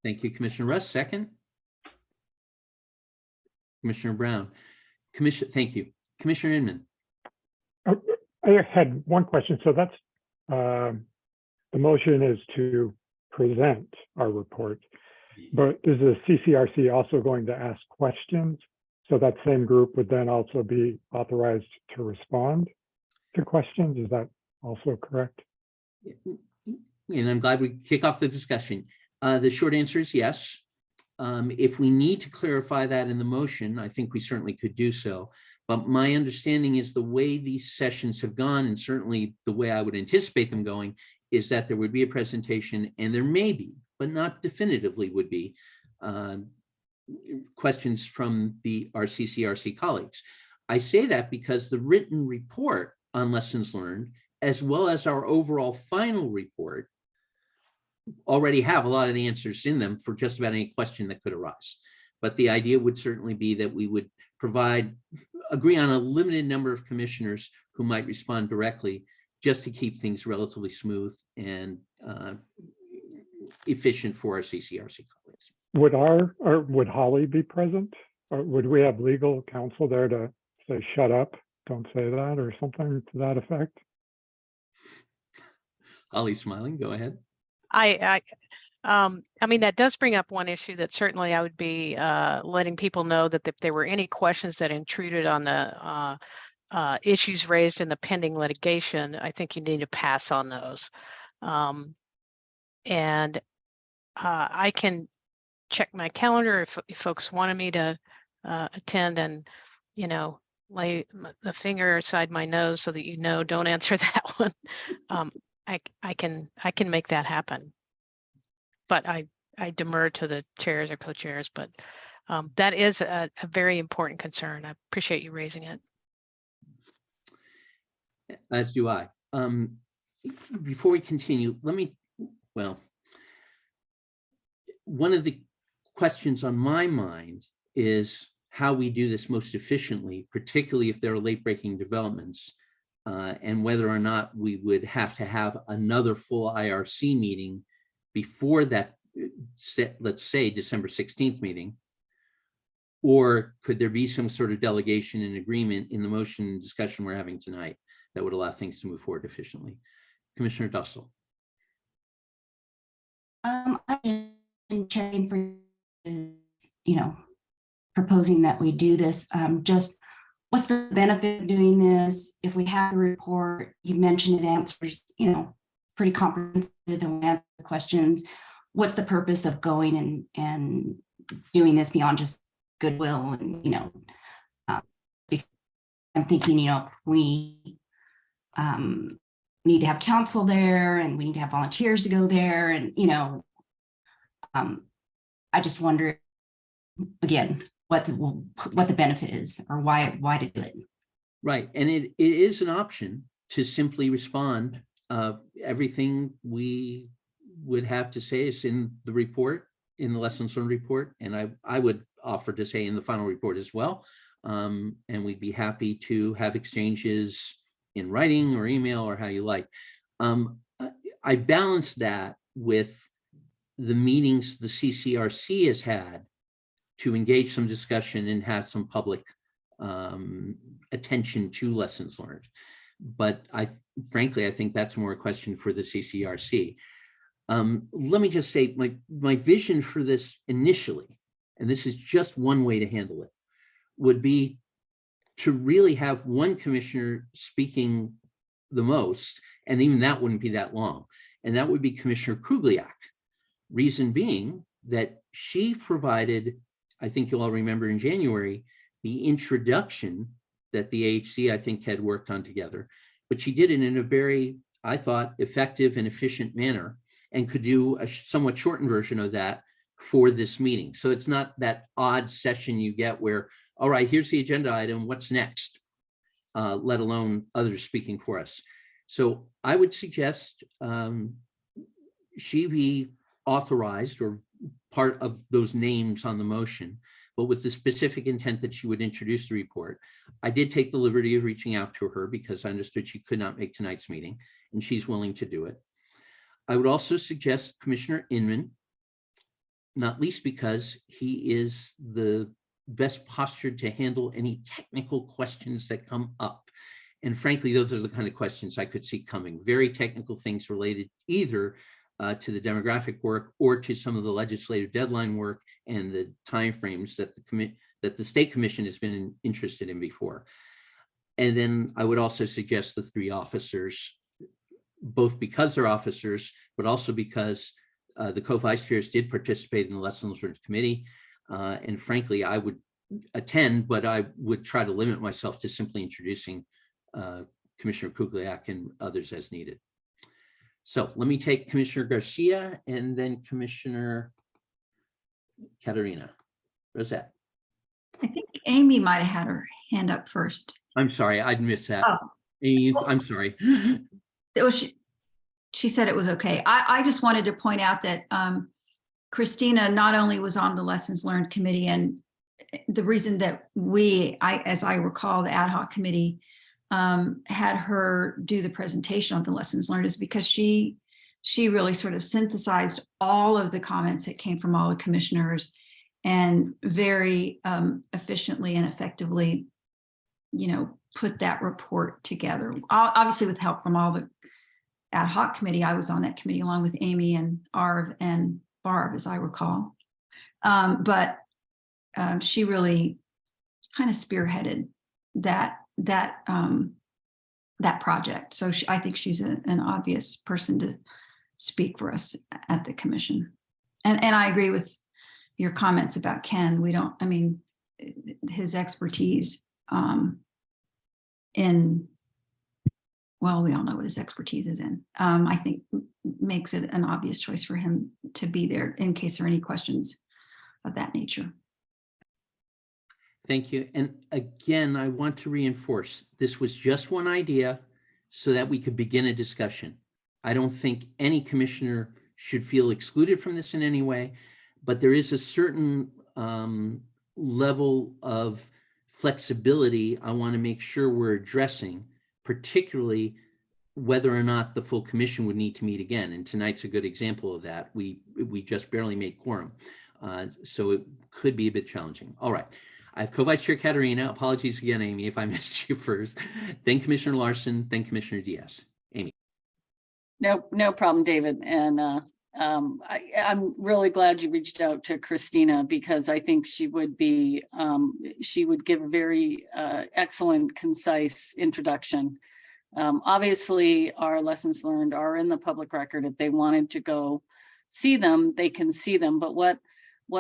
Thank you, Commissioner Russ. Second? Commissioner Brown. Thank you. Commissioner Inman. I had one question. So that's the motion is to present our report, but is the CCRC also going to ask questions? So that same group would then also be authorized to respond to questions. Is that also correct? And I'm glad we kick off the discussion. The short answer is yes. If we need to clarify that in the motion, I think we certainly could do so. But my understanding is the way these sessions have gone, and certainly the way I would anticipate them going, is that there would be a presentation and there may be, but not definitively would be, questions from our CCRC colleagues. I say that because the written report on lessons learned, as well as our overall final report, already have a lot of the answers in them for just about any question that could arise. But the idea would certainly be that we would agree on a limited number of commissioners who might respond directly, just to keep things relatively smooth and efficient for our CCRC colleagues. Would Holly be present? Or would we have legal counsel there to say, shut up, don't say that, or something to that effect? Holly's smiling, go ahead. I mean, that does bring up one issue that certainly I would be letting people know that if there were any questions that intruded on the issues raised in the pending litigation, I think you need to pass on those. And I can check my calendar if folks wanted me to attend and, you know, lay the finger inside my nose so that, you know, don't answer that one. I can make that happen. But I demur to the chairs or co-chairs, but that is a very important concern. I appreciate you raising it. As do I. Before we continue, one of the questions on my mind is how we do this most efficiently, particularly if there are late-breaking developments, and whether or not we would have to have another full IRC meeting before that, let's say, December 16th meeting, or could there be some sort of delegation and agreement in the motion and discussion we're having tonight that would allow things to move forward efficiently? Commissioner Dussel. I've been checking for, you know, proposing that we do this. Just what's the benefit of doing this? If we have the report, you mentioned it answers, you know, pretty comprehensive and we answer the questions. What's the purpose of going and doing this beyond just goodwill? And, you know, I'm thinking, you know, we need to have counsel there and we need to have volunteers to go there. And, you know, I just wonder, again, what the benefit is or why to do it. Right. And it is an option to simply respond. Everything we would have to say is in the report, in the lessons learned report, and I would offer to say in the final report as well. And we'd be happy to have exchanges in writing or email or how you like. I balance that with the meetings the CCRC has had to engage some discussion and have some public attention to lessons learned. But frankly, I think that's more a question for the CCRC. Let me just say my vision for this initially, and this is just one way to handle it, would be to really have one commissioner speaking the most, and even that wouldn't be that long, and that would be Commissioner Krugliak. Reason being that she provided, I think you'll all remember in January, the introduction that the AHC, I think, had worked on together, but she did it in a very, I thought, effective and efficient manner, and could do a somewhat shortened version of that for this meeting. So it's not that odd session you get where, all right, here's the agenda item, what's next? Let alone others speaking for us. So I would suggest she be authorized or part of those names on the motion but with the specific intent that she would introduce the report. I did take the liberty of reaching out to her because I understood she could not make tonight's meeting, and she's willing to do it. I would also suggest Commissioner Inman, not least because he is the best postured to handle any technical questions that come up. And frankly, those are the kind of questions I could see coming, very technical things related either to the demographic work or to some of the legislative deadline work and the timeframes that the State Commission has been interested in before. And then I would also suggest the three officers, both because they're officers, but also because the co-vice chairs did participate in the Lessons Learned Committee. And frankly, I would attend, but I would try to limit myself to simply introducing Commissioner Kugliak and others as needed. So let me take Commissioner Garcia and then Commissioner Katerina. Rosette. I think Amy might have had her hand up first. I'm sorry, I'd missed that. Oh. Amy, I'm sorry. It was she said it was okay. I just wanted to point out that Christina not only was on the Lessons Learned Committee, and the reason that as I recall, the ad hoc committee had her do the presentation on the lessons learned is because she really sort of synthesized all of the comments that came from all the commissioners and very efficiently and effectively, put that report together. Obviously with help from all the ad hoc committee. I was on that committee along with Amy and Arv and Barb, as I recall. But she really kind of spearheaded that project. So I think she's an obvious person to speak for us at the commission. And I agree with your comments about Ken. His expertise we all know what his expertise is in. I think makes it an obvious choice for him to be there in case there are any questions of that nature. Thank you. And again, I want to reinforce, this was just one idea so that we could begin a discussion. I don't think any commissioner should feel excluded from this in any way, but there is a certain level of flexibility I want to make sure we're addressing, particularly whether or not the full commission would need to meet again. And tonight's a good example of that. We just barely made quorum. So it could be a bit challenging. All right. I have Co-Vice Chair Katerina. Apologies again, Amy, if I missed you first. Then Commissioner Larson, then Commissioner Diaz. Amy. No problem, David. And I'm really glad you reached out to Christina because I think she would give a very excellent, concise introduction. Obviously, our lessons learned are in the public record. If they wanted to go see them, they can see them. But what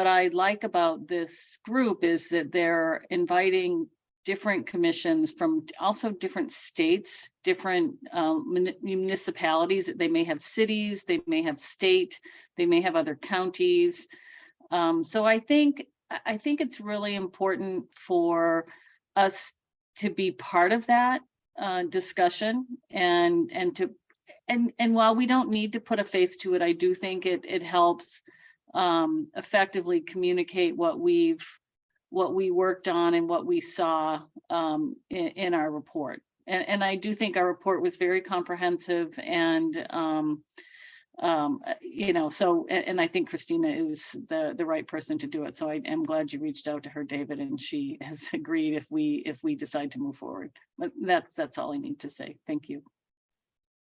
I like about this group is that they're inviting different commissions from also different states, different municipalities. They may have cities, they may have state, they may have other counties. So I think it's really important for us to be part of that discussion and while we don't need to put a face to it, I do think it helps effectively communicate what we worked on and what we saw in our report. And I do think our report was very comprehensive and and I think Christina is the right person to do it. So I am glad you reached out to her, David, and she has agreed if we decide to move forward. But that's all I need to say. Thank you.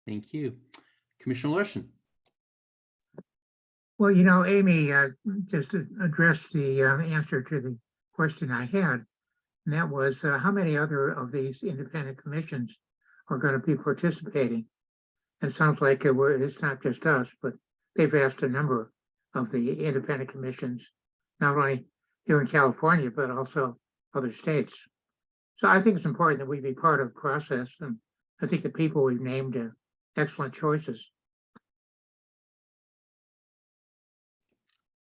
Thank you. Commissioner Larson. Well, Amy just addressed the answer to the question I had, and that was how many other of these independent commissions are going to be participating? It sounds like it's not just us, but they've asked a number of the independent commissions, not only here in California, but also other states. So I think it's important that we be part of the process, and I think the people we've named are excellent choices.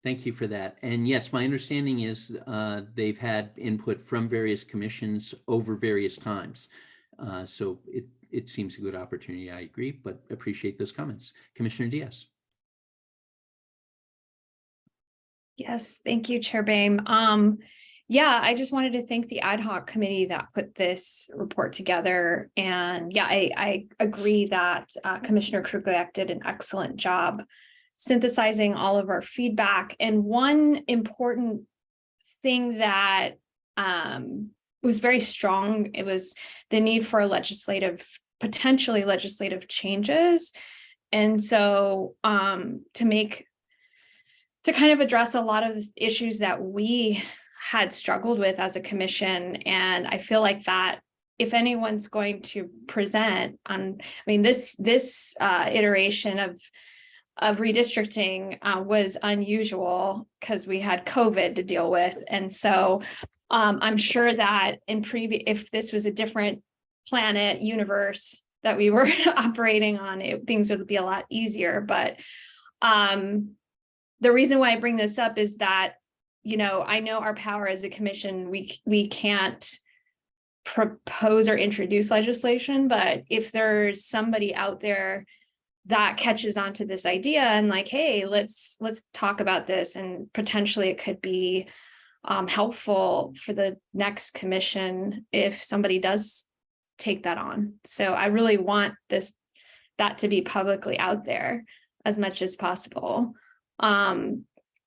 Thank you for that. And yes, my understanding is they've had input from various commissions over various times. So it seems a good opportunity. I agree, but appreciate those comments. Commissioner Diaz. Yes, thank you, Chair Bame. Yeah, I just wanted to thank the ad hoc committee that put this report together. And yeah, I agree that Commissioner Krugliak did an excellent job synthesizing all of our feedback. And one important thing that was very strong, it was the need for potentially legislative changes. And so to kind of address a lot of the issues that we had struggled with as a commission. And I feel like that if anyone's going to present on, I mean, this iteration of redistricting was unusual because we had COVID to deal with. And so I'm sure that if this was a different planet universe that we were operating on, things would be a lot easier. But the reason why I bring this up is that, you know, I know our power as a commission, we can't propose or introduce legislation, but if there's somebody out there that catches on to this idea and like, hey, let's talk about this, and potentially it could be helpful for the next commission if somebody does take that on. So I really want that to be publicly out there as much as possible.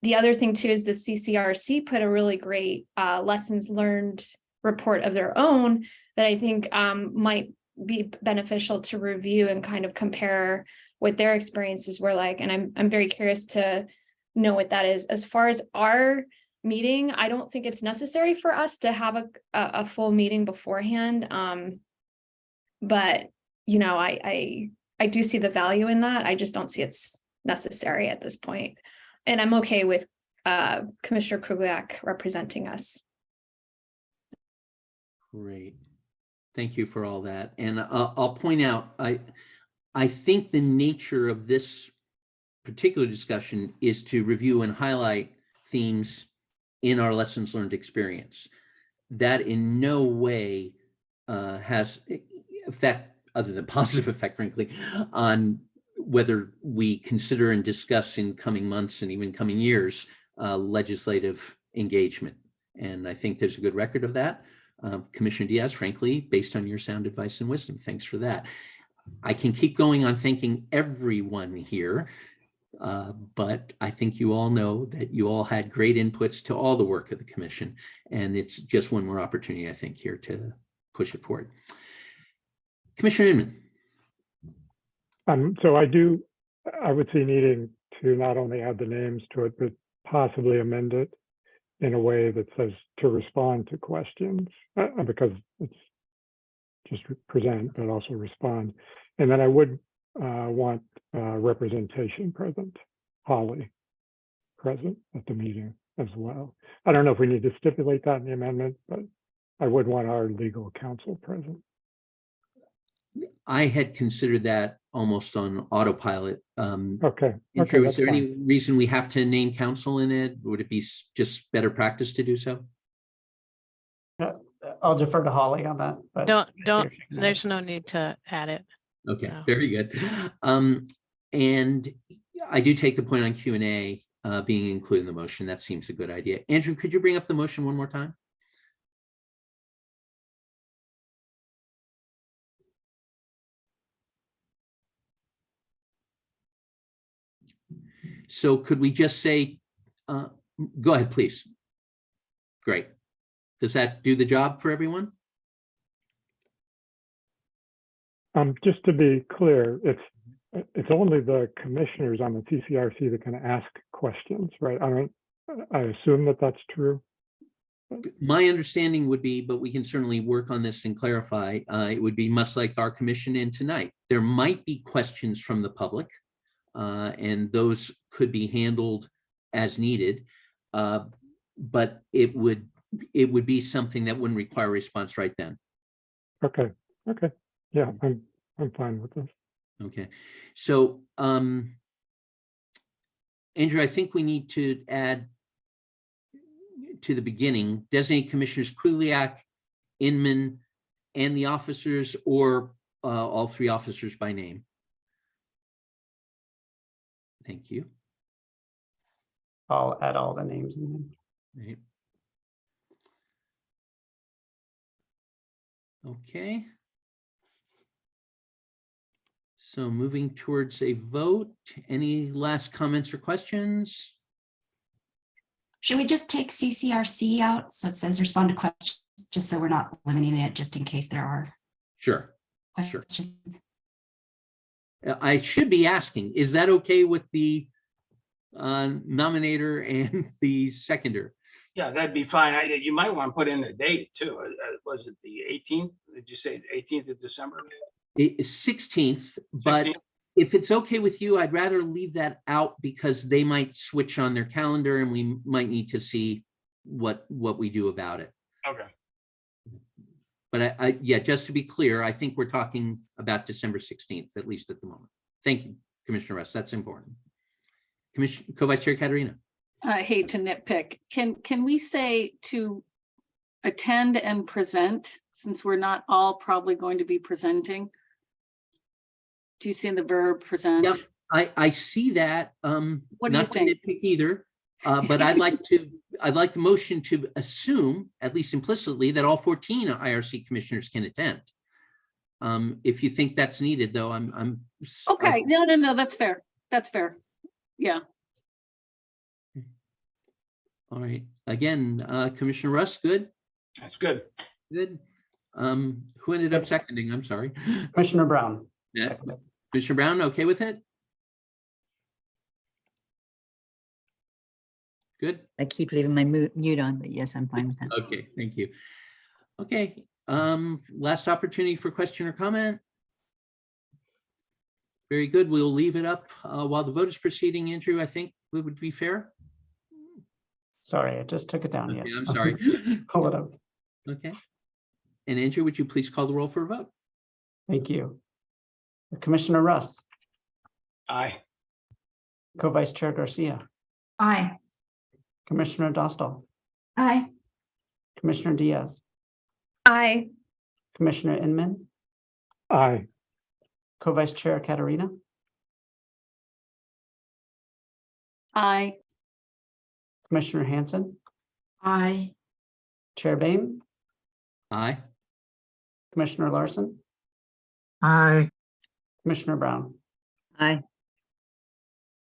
The other thing too is the CCRC put a really great lessons learned report of their own that I think might be beneficial to review and kind of compare what their experiences were like. And I'm very curious to know what that is. As far as our meeting, I don't think it's necessary for us to have a full meeting beforehand. But you know, I do see the value in that. I just don't see it's necessary at this point. And I'm okay with Commissioner Krugliak representing us. Great. Thank you for all that. And I'll point out, I think the nature of this particular discussion is to review and highlight themes in our lessons learned experience. That in no way has effect, other than positive effect, frankly, on whether we consider and discuss in coming months and even coming years legislative engagement. And I think there's a good record of that. Commissioner Diaz, frankly, based on your sound advice and wisdom, thanks for that. I can keep going on thanking everyone here, but I think you all know that you all had great inputs to all the work of the commission, and it's just one more opportunity, I think, here to push it forward. Commissioner Inman. So I would see needing to not only add the names to it, but possibly amend it in a way that says to respond to questions, because it's just present, but also respond. And then I would want representation present, Holly present at the meeting as well. I don't know if we need to stipulate that in the amendment, but I would want our legal counsel present. I had considered that almost on autopilot. Okay. Andrew, is there any reason we have to name counsel in it? Would it be just better practice to do so? I'll defer to Holly on that. But don't, there's no need to add it. Okay, No. very good. And I do take the point on Q&A being included in the motion. That seems a good idea. Andrew, could you bring up the motion one more time? So could we just say, go ahead, please. Great. Does that do the job for everyone? Just to be clear, it's only the commissioners on the CCRC that can ask questions, right? I assume that that's true. My understanding would be, but we can certainly work on this and clarify, it would be much like our commission in tonight. There might be questions from the public, and those could be handled as needed, but it would be something that wouldn't require a response right then. Okay. Yeah, I'm fine with this. Okay, so Andrew, I think we need to add to the beginning, designate Commissioners Krugliak, Inman, and the officers, or all three officers by name. Thank you. I'll add all the names in. Right. Okay. So moving towards a vote, any last comments or questions? Should we just take CCRC out? So it says respond to questions, just so we're not eliminating it just in case there are Sure, sure. questions. I should be asking, is that okay with the nominator and the seconder? Yeah, that'd be fine. You might want to put in a date too. Was it the 18th? Did you say 18th of December? It's 16th, but 16th? if it's okay with you, I'd rather leave that out because they might switch on their calendar and we might need to see what we do about it. Okay. But yeah, just to be clear, I think we're talking about December 16th, at least at the moment. Thank you, Commissioner Russ. That's important. Co-Vice Chair Katerina. I hate to nitpick. Can we say to attend and present, since we're not all probably going to be presenting? Do you see the verb present? Yep, I see that. What do you Not to think? nitpick either, but I'd like the motion to assume, at least implicitly, that all 14 IRC commissioners can attend. If you think that's needed, though, I'm Okay, no, that's fair. That's fair. Yeah. All right. Again, Commissioner Russ, good? That's good. Good. Who ended up seconding? I'm sorry. Commissioner Brown. Yeah. Seconded. Commissioner Brown, okay with it? Good. I keep leaving my mute on, but yes, I'm fine with that. Okay, thank you. Okay, last opportunity for question or comment. Very good. We'll leave it up while the vote is proceeding. Andrew, I think it would be fair. Sorry, I just took it down. Okay, Yes. I'm sorry. Pull it up. Okay. And Andrew, would you please call the roll for a vote? Thank you. Commissioner Russ, Aye. Co-Vice Chair Garcia, Aye. Commissioner Dostal, Aye. Commissioner Diaz, Aye. Commissioner Inman, Aye. Co-Vice Chair Katerina, Aye. Commissioner Hanson, Aye. Chair Bame, Aye. Commissioner Larson, Aye. Commissioner Brown. Aye.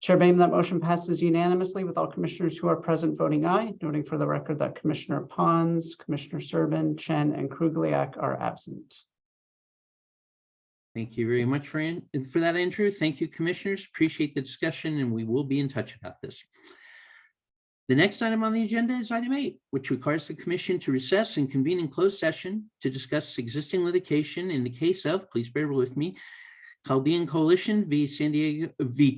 Chair Bame, that motion passes unanimously with all commissioners who are present voting aye, noting for the record that Commissioner Pons, Commissioner Serban, Chen, and Krugliak are absent. Thank you very much for that, Andrew. Thank you, commissioners. Appreciate the discussion, and we will be in touch about this. The next item on the agenda is item 8, which requires the commission to recess and convene in closed session to discuss existing litigation in the case of, please bear with me, Chaldean Coalition v.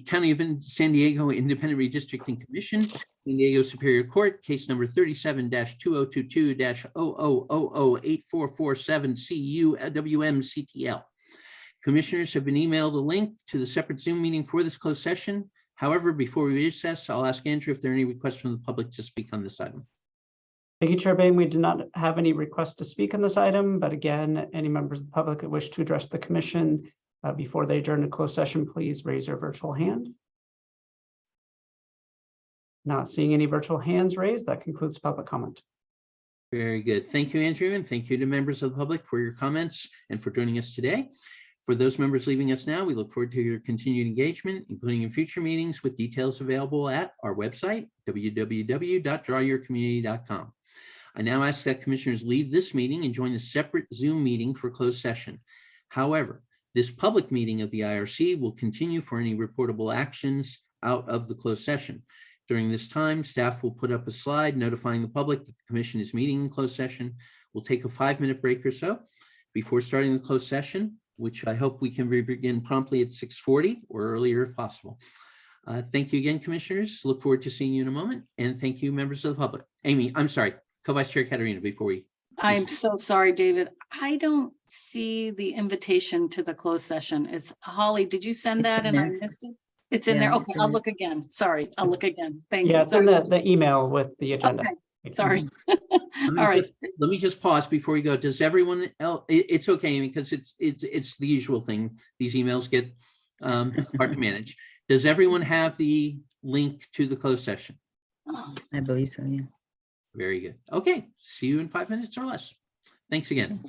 County of San Diego Independent Redistricting Commission, San Diego Superior Court, case number 37-2022-00008447 CU-WM-CTL. Commissioners have been emailed a link to the separate Zoom meeting for this closed session. However, before we recess, I'll ask Andrew if there are any requests from the public to speak on this item. Thank you, Chair Bame. We do not have any requests to speak on this item, but again, any members of the public that wish to address the commission before they adjourn to closed session, please raise your virtual hand. Not seeing any virtual hands raised, that concludes public comment. Very good. Thank you, Andrew, and thank you to members of the public for your comments and for joining us today. For those members leaving us now, we look forward to your continued engagement, including in future meetings with details available at our website, www.drawyourcommunity.com. I now ask that commissioners leave this meeting and join the separate Zoom meeting for closed session. However, this public meeting of the IRC will continue for any reportable actions out of the closed session. During this time, staff will put up a slide notifying the public that the commission is meeting in closed session. We'll take a 5-minute break or so before starting the closed session, which I hope we can begin promptly at 6:40 or earlier if possible. Thank you again, commissioners. Look forward to seeing you in a moment. And thank you, members of the public. Amy, I'm sorry, Co-Vice Chair Katerina, before we. I'm so sorry, David. I don't see the invitation to the closed session. It's Holly, did you send It's that in and I there. missed it? It's in Yeah, there. it's Okay, in I'll there. look again. Sorry, I'll look again. Thank you. Yeah, it's in Sorry. the email with the agenda. Okay, sorry. Let me All right. let me just pause before we go. Does everyone else, it's okay, because it's the usual thing. These emails get hard to manage. Does everyone have the link to the closed session? I believe so, yeah. Very good. Okay, see you in 5 minutes or less. Thanks again.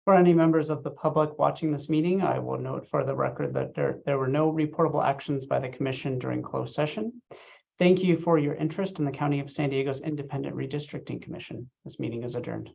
For any members of the public watching this meeting, I will note for the record that there were no reportable actions by the commission during closed session. Thank you for your interest in the County of San Diego's Independent Redistricting Commission. This meeting is adjourned.